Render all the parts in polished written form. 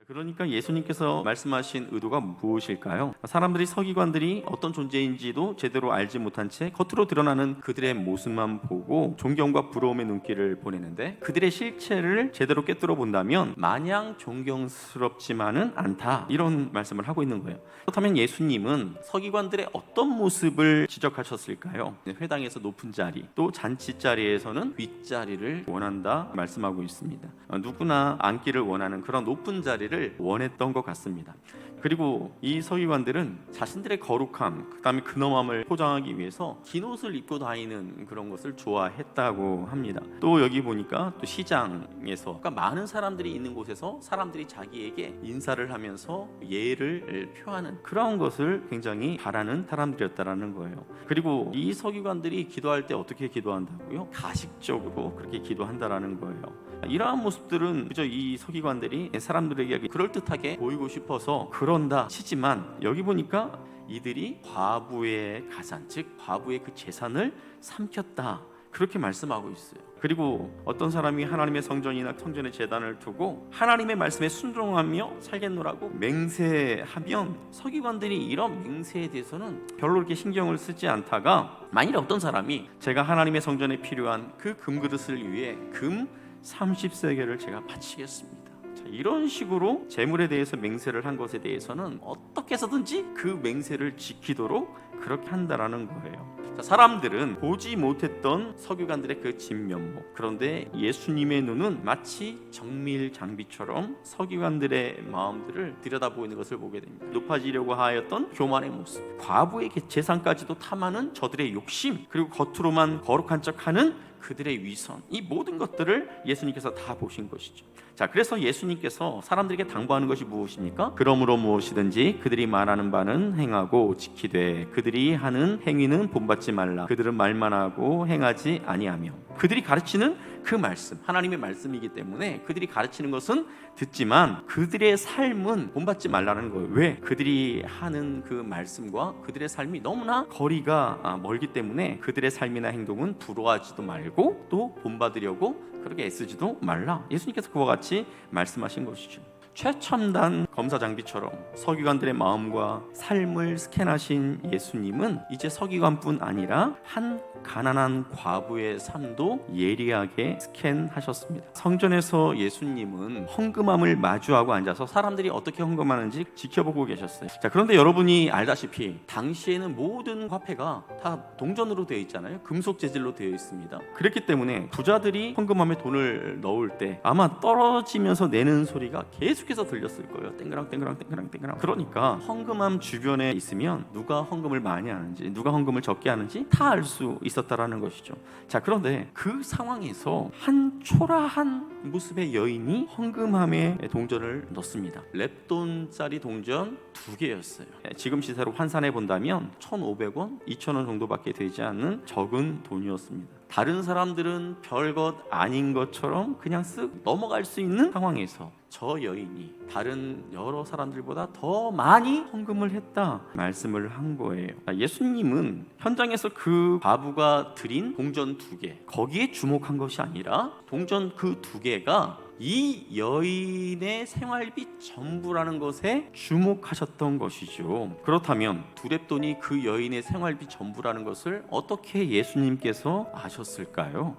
그러니까 예수님께서 말씀하신 의도가 무엇일까요? 사람들이 서기관들이 어떤 존재인지도 제대로 알지 못한 채 겉으로 드러나는 그들의 모습만 보고 존경과 부러움의 눈길을 보내는데 그들의 실체를 제대로 꿰뚫어 본다면 마냥 존경스럽지만은 않다, 이런 말씀을 하고 있는 거예요. 그렇다면 예수님은 서기관들의 어떤 모습을 지적하셨을까요? 회당에서 높은 자리, 또 잔치 자리에서는 윗자리를 원한다 말씀하고 있습니다. 누구나 앉기를 원하는 그런 높은 자리를 원했던 것 같습니다. 그리고 이 서기관들은 자신들의 거룩함, 그다음에 근엄함을 포장하기 위해서 긴 옷을 입고 다니는 그런 것을 좋아했다고 합니다. 또 여기 보니까 또 시장에서, 그러니까 많은 사람들이 있는 곳에서 사람들이 자기에게 인사를 하면서 예를 표하는 그런 것을 굉장히 바라는 사람들이었다라는 거예요. 그리고 이 서기관들이 기도할 때 어떻게 기도한다고요? 가식적으로 그렇게 기도한다라는 거예요. 이러한 모습들은 그저 이 서기관들이 사람들에게 그럴듯하게 보이고 싶어서 그런다 치지만, 여기 보니까 이들이 과부의 가산, 즉 과부의 그 재산을 삼켰다, 그렇게 말씀하고 있어요. 그리고 어떤 사람이 하나님의 성전이나 성전의 제단을 두고 하나님의 말씀에 순종하며 살겠노라고 맹세하면 서기관들이 이런 맹세에 대해서는 별로 그렇게 신경을 쓰지 않다가, 만일에 어떤 사람이 제가 하나님의 성전에 필요한 그 금그릇을 위해 금 30세겔을 제가 바치겠습니다, 이런 식으로 재물에 대해서 맹세를 한 것에 대해서는 어떻게 해서든지 그 맹세를 지키도록 그렇게 한다라는 거예요. 사람들은 보지 못했던 서기관들의 그 진면목, 그런데 예수님의 눈은 마치 정밀 장비처럼 서기관들의 마음들을 들여다보이는 것을 보게 됩니다. 높아지려고 하였던 교만의 모습, 과부의 재산까지도 탐하는 저들의 욕심, 그리고 겉으로만 거룩한 척하는 그들의 위선, 이 모든 것들을 예수님께서 다 보신 것이죠. 자, 그래서 예수님께서 사람들에게 당부하는 것이 무엇입니까? 그러므로 무엇이든지 그들이 말하는 바는 행하고 지키되 그들이 하는 행위는 본받지 말라. 그들은 말만 하고 행하지 아니하며. 그들이 가르치는 그 말씀, 하나님의 말씀이기 때문에 그들이 가르치는 것은 듣지만 그들의 삶은 본받지 말라는 거예요. 왜? 그들이 하는 그 말씀과 그들의 삶이 너무나 거리가 멀기 때문에 그들의 삶이나 행동은 부러워하지도 말고 또 본받으려고 그렇게 애쓰지도 말라. 예수님께서 그와 같이 말씀하신 것이죠. 최첨단 검사 장비처럼 서기관들의 마음과 삶을 스캔하신 예수님은 이제 서기관뿐 아니라 한 가난한 과부의 삶도 예리하게 스캔하셨습니다. 성전에서 예수님은 헌금함을 마주하고 앉아서 사람들이 어떻게 헌금하는지 지켜보고 계셨어요. 자, 그런데 여러분이 알다시피 당시에는 모든 화폐가 다 동전으로 되어 있잖아요. 금속 재질로 되어 있습니다. 그렇기 때문에 부자들이 헌금함에 돈을 넣을 때 아마 떨어지면서 내는 소리가 계속해서 들렸을 거예요. 땡그랑 땡그랑 땡그랑 땡그랑. 그러니까 헌금함 주변에 있으면 누가 헌금을 많이 하는지 누가 헌금을 적게 하는지 다 알 수 있었다라는 것이죠. 자, 그런데 그 상황에서 한 초라한 모습의 여인이 헌금함에 동전을 넣습니다. 랩돈짜리 동전 2개였어요. 지금 시세로 환산해 본다면 1,500원, 2,000원 정도밖에 되지 않는 적은 돈이었습니다. 다른 사람들은 별것 아닌 것처럼 그냥 쓱 넘어갈 수 있는 상황에서 저 여인이 다른 여러 사람들보다 더 많이 헌금을 했다 말씀을 한 거예요. 예수님은 현장에서 그 과부가 드린 동전 2개, 거기에 주목한 것이 아니라 동전 그 2개가 이 여인의 생활비 전부라는 것에 주목하셨던 것이죠. 그렇다면 두렙돈이 그 여인의 생활비 전부라는 것을 어떻게 예수님께서 아셨을까요?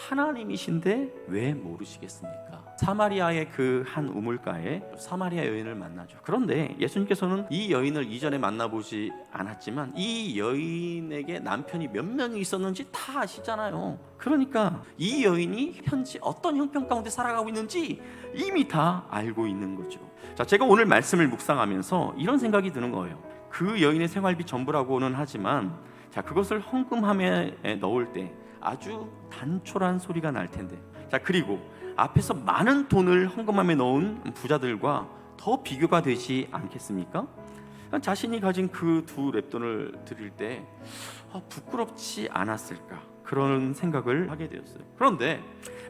하나님이신데 왜 모르시겠습니까? 사마리아의 그 한 우물가에 사마리아 여인을 만나죠. 그런데 예수님께서는 이 여인을 이전에 만나보지 않았지만 이 여인에게 남편이 몇 명이 있었는지 다 아시잖아요. 그러니까 이 여인이 현재 어떤 형편 가운데 살아가고 있는지 이미 다 알고 있는 거죠. 자, 제가 오늘 말씀을 묵상하면서 이런 생각이 드는 거예요. 그 여인의 생활비 전부라고는 하지만, 자, 그것을 헌금함에 넣을 때 아주 단촐한 소리가 날 텐데, 자, 그리고 앞에서 많은 돈을 헌금함에 넣은 부자들과 더 비교가 되지 않겠습니까? 자신이 가진 그 2랩돈을 드릴 때 부끄럽지 않았을까, 그런 생각을 하게 되었어요. 그런데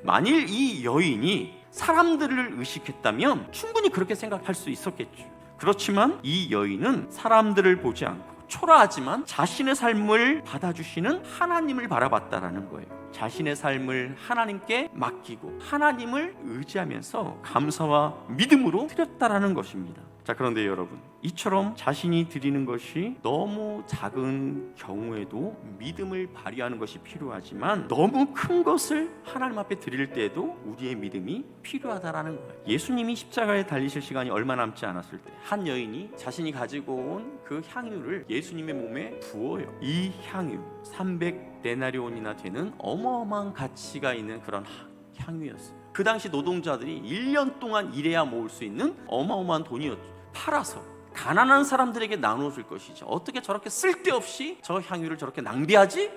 만일 이 여인이 사람들을 의식했다면 충분히 그렇게 생각할 수 있었겠죠. 그렇지만 이 여인은 사람들을 보지 않고 초라하지만 자신의 삶을 받아주시는 하나님을 바라봤다라는 거예요. 자신의 삶을 하나님께 맡기고 하나님을 의지하면서 감사와 믿음으로 드렸다라는 것입니다. 자, 그런데 여러분, 이처럼 자신이 드리는 것이 너무 작은 경우에도 믿음을 발휘하는 것이 필요하지만 너무 큰 것을 하나님 앞에 드릴 때에도 우리의 믿음이 필요하다라는 거예요. 예수님이 십자가에 달리실 시간이 얼마 남지 않았을 때 한 여인이 자신이 가지고 온 그 향유를 예수님의 몸에 부어요. 이 향유 300데나리온이나 되는 어마어마한 가치가 있는 그런 향유였어요. 그 당시 노동자들이 1년 동안 일해야 모을 수 있는 어마어마한 돈이었죠. 팔아서 가난한 사람들에게 나눠줄 것이죠. 어떻게 저렇게 쓸데없이 저 향유를 저렇게 낭비하지?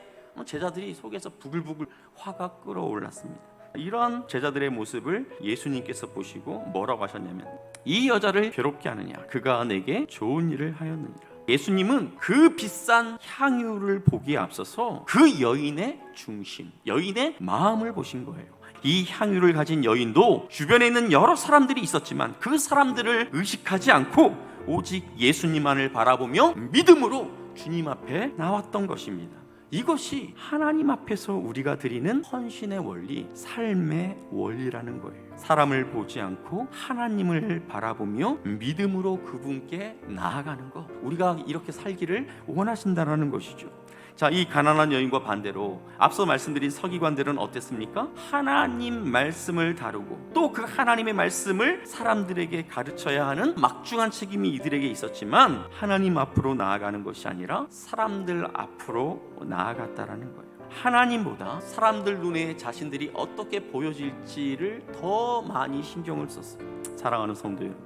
제자들이 속에서 부글부글 화가 끓어올랐습니다. 이런 제자들의 모습을 예수님께서 보시고 뭐라고 하셨냐면, 이 여자를 괴롭게 하느냐, 그가 내게 좋은 일을 하였느니라. 예수님은 그 비싼 향유를 보기에 앞서서 그 여인의 중심, 여인의 마음을 보신 거예요. 이 향유를 가진 여인도 주변에 있는 여러 사람들이 있었지만 그 사람들을 의식하지 않고 오직 예수님만을 바라보며 믿음으로 주님 앞에 나왔던 것입니다. 이것이 하나님 앞에서 우리가 드리는 헌신의 원리, 삶의 원리라는 거예요. 사람을 보지 않고 하나님을 바라보며 믿음으로 그분께 나아가는 것, 우리가 이렇게 살기를 원하신다는 것이죠. 자, 이 가난한 여인과 반대로 앞서 말씀드린 서기관들은 어땠습니까? 하나님 말씀을 다루고 또 그 하나님의 말씀을 사람들에게 가르쳐야 하는 막중한 책임이 이들에게 있었지만 하나님 앞으로 나아가는 것이 아니라 사람들 앞으로 나아갔다라는 거예요. 하나님보다 사람들 눈에 자신들이 어떻게 보여질지를 더 많이 신경을 썼어요. 사랑하는 성도 여러분,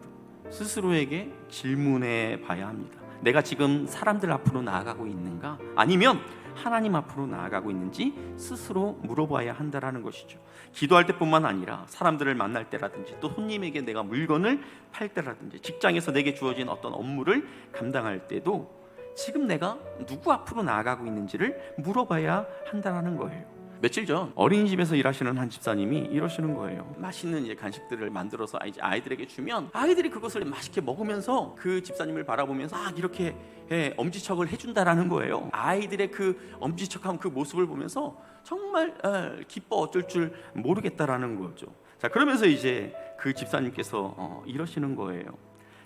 스스로에게 질문해 봐야 합니다. 내가 지금 사람들 앞으로 나아가고 있는가? 아니면 하나님 앞으로 나아가고 있는지 스스로 물어봐야 한다는 것이죠. 기도할 때뿐만 아니라 사람들을 만날 때라든지 또 손님에게 내가 물건을 팔 때라든지 직장에서 내게 주어진 어떤 업무를 감당할 때도 지금 내가 누구 앞으로 나아가고 있는지를 물어봐야 한다는 거예요. 며칠 전 어린이집에서 일하시는 한 집사님이 이러시는 거예요. 맛있는 간식들을 만들어서 아이들에게 주면 아이들이 그것을 맛있게 먹으면서 그 집사님을 바라보면서 이렇게 엄지척을 해준다라는 거예요. 아이들의 그 엄지척한 그 모습을 보면서 정말 기뻐 어쩔 줄 모르겠다라는 거죠. 자, 그러면서 이제 그 집사님께서 이러시는 거예요.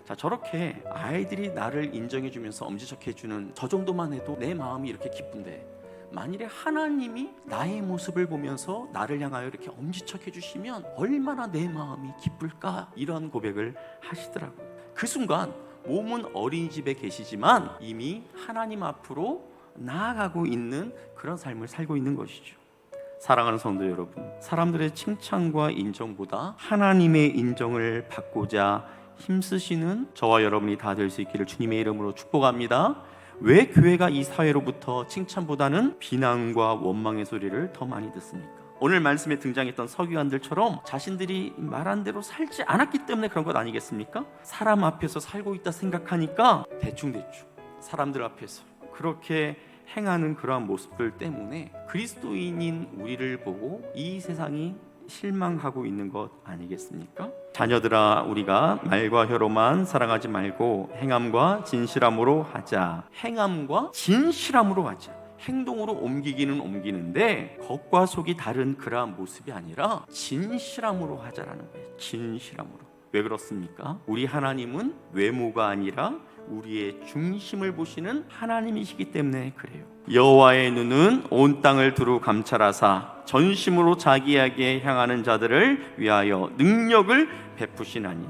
자, 저렇게 아이들이 나를 인정해주면서 엄지척해주는 저 정도만 해도 내 마음이 이렇게 기쁜데, 만일에 하나님이 나의 모습을 보면서 나를 향하여 이렇게 엄지척해 주시면 얼마나 내 마음이 기쁠까? 이런 고백을 하시더라고요. 그 순간 몸은 어린이집에 계시지만 이미 하나님 앞으로 나아가고 있는 그런 삶을 살고 있는 것이죠. 사랑하는 성도 여러분, 사람들의 칭찬과 인정보다 하나님의 인정을 받고자 힘쓰시는 저와 여러분이 다 될 수 있기를 주님의 이름으로 축복합니다. 왜 교회가 이 사회로부터 칭찬보다는 비난과 원망의 소리를 더 많이 듣습니까? 오늘 말씀에 등장했던 서기관들처럼 자신들이 말한 대로 살지 않았기 때문에 그런 것 아니겠습니까? 사람 앞에서 살고 있다 생각하니까 대충대충 사람들 앞에서 그렇게 행하는 그러한 모습들 때문에 그리스도인인 우리를 보고 이 세상이 실망하고 있는 것 아니겠습니까? 자녀들아, 우리가 말과 혀로만 사랑하지 말고 행함과 진실함으로 하자. 행함과 진실함으로 하자. 행동으로 옮기기는 옮기는데 겉과 속이 다른 그러한 모습이 아니라 진실함으로 하자라는 거예요. 진실함으로. 왜 그렇습니까? 우리 하나님은 외모가 아니라 우리의 중심을 보시는 하나님이시기 때문에 그래요. 여호와의 눈은 온 땅을 두루 감찰하사 전심으로 자기에게 향하는 자들을 위하여 능력을 베푸시나니.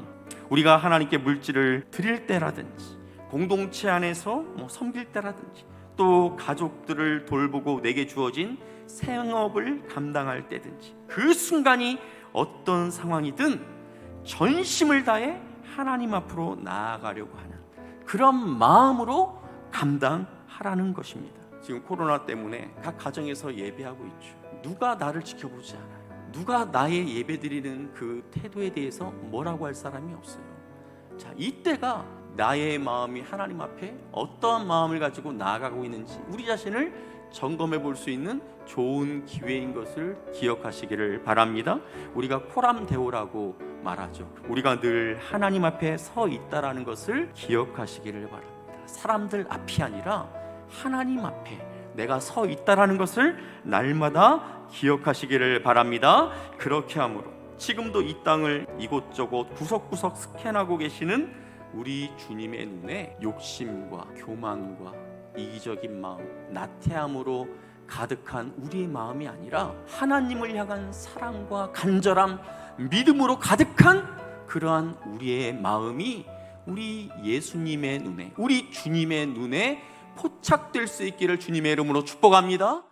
우리가 하나님께 물질을 드릴 때라든지 공동체 안에서 섬길 때라든지 또 가족들을 돌보고 내게 주어진 생업을 감당할 때든지 그 순간이 어떤 상황이든 전심을 다해 하나님 앞으로 나아가려고 하는 그런 마음으로 감당하라는 것입니다. 지금 코로나 때문에 각 가정에서 예배하고 있죠. 누가 나를 지켜보지 않아요. 누가 나의 예배드리는 그 태도에 대해서 뭐라고 할 사람이 없어요. 자, 이때가 나의 마음이 하나님 앞에 어떠한 마음을 가지고 나아가고 있는지 우리 자신을 점검해 볼 수 있는 좋은 기회인 것을 기억하시기를 바랍니다. 우리가 코람데오라고 말하죠. 우리가 늘 하나님 앞에 서 있다라는 것을 기억하시기를 바랍니다. 사람들 앞이 아니라 하나님 앞에 내가 서 있다라는 것을 날마다 기억하시기를 바랍니다. 그렇게 함으로 지금도 이 땅을 이곳저곳 구석구석 스캔하고 계시는 우리 주님의 눈에 욕심과 교만과 이기적인 마음, 나태함으로 가득한 우리의 마음이 아니라 하나님을 향한 사랑과 간절함, 믿음으로 가득한 그러한 우리의 마음이 우리 예수님의 눈에, 우리 주님의 눈에 포착될 수 있기를 주님의 이름으로 축복합니다.